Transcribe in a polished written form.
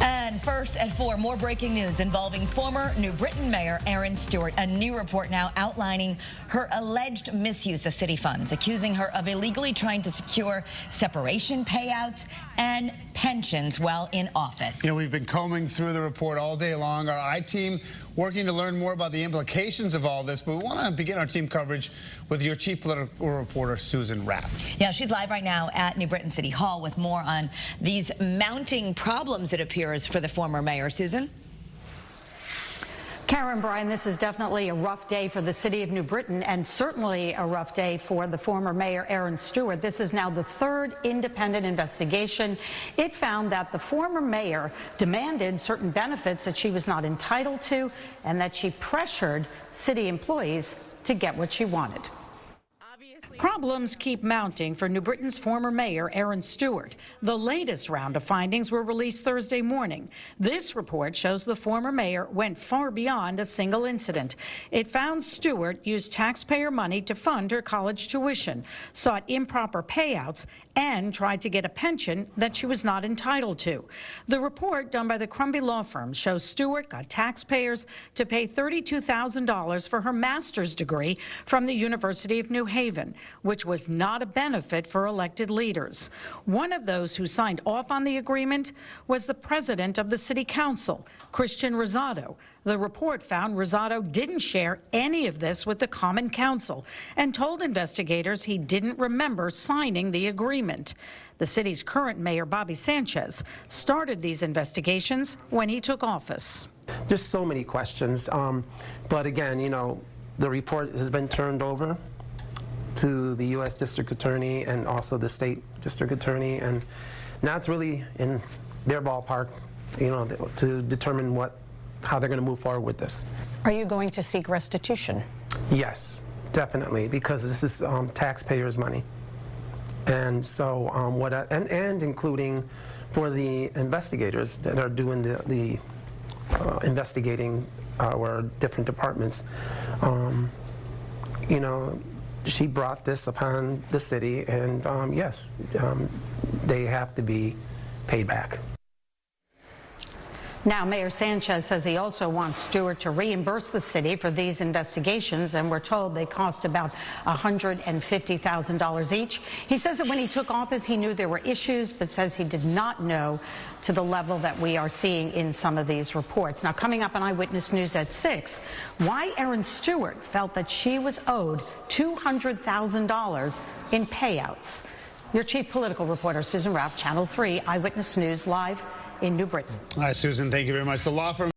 And first at 4, more breaking news involving former New Britain Mayor Erin Stewart. A new report now outlining her alleged misuse of city funds, accusing her of illegally trying to secure separation payouts and pensions while in office. You know, we've been combing through the report all day long. Our I-team working to learn more about the implications of all this, but we want to begin our team coverage with your chief political reporter, Susan Raff. Yeah, she's live right now at New Britain City Hall with more on these mounting problems, it appears, for the former mayor. Susan? Karen, Brian, this is definitely a rough day for the city of New Britain and certainly a rough day for the former mayor Erin Stewart. This is now the third independent investigation. It found that the former mayor demanded certain benefits that she was not entitled to and that she pressured city employees to get what she wanted. Problems keep mounting for New Britain's former mayor, Erin Stewart. The latest round of findings were released Thursday morning. This report shows the former mayor went far beyond a single incident. It found Stewart used taxpayer money to fund her college tuition, sought improper payouts, and tried to get a pension that she was not entitled to. The report done by the Crombie law firm shows Stewart got taxpayers to pay $32,000 for her master's degree from the University of New Haven, which was not a benefit for elected leaders. One of those who signed off on the agreement was the president of the city council, Christian Rosado. The report found Rosado didn't share any of this with the Common Council and told investigators he didn't remember signing the agreement. The city's current mayor, Bobby Sanchez, started these investigations when he took office. There's so many questions, but again, you know, the report has been turned over to the U.S. District Attorney and also the State District Attorney, and now it's really in their ballpark, you know, to determine how they're going to move forward with this. Are you going to seek restitution? Yes, definitely, because this is taxpayers' money, and so and including for the investigators that are doing the investigating our different departments. You know, she brought this upon the city, and yes, they have to be paid back. Now, Mayor Sanchez says he also wants Stewart to reimburse the city for these investigations, and we're told they cost about $150,000 each. He says that when he took office, he knew there were issues, but says he did not know to the level that we are seeing in some of these reports. Now, coming up on Eyewitness News at 6, why Erin Stewart felt that she was owed $200,000 in payouts. Your chief political reporter, Susan Raff, Channel 3, Eyewitness News, live in New Britain. All right, Susan, thank you very much. The law firm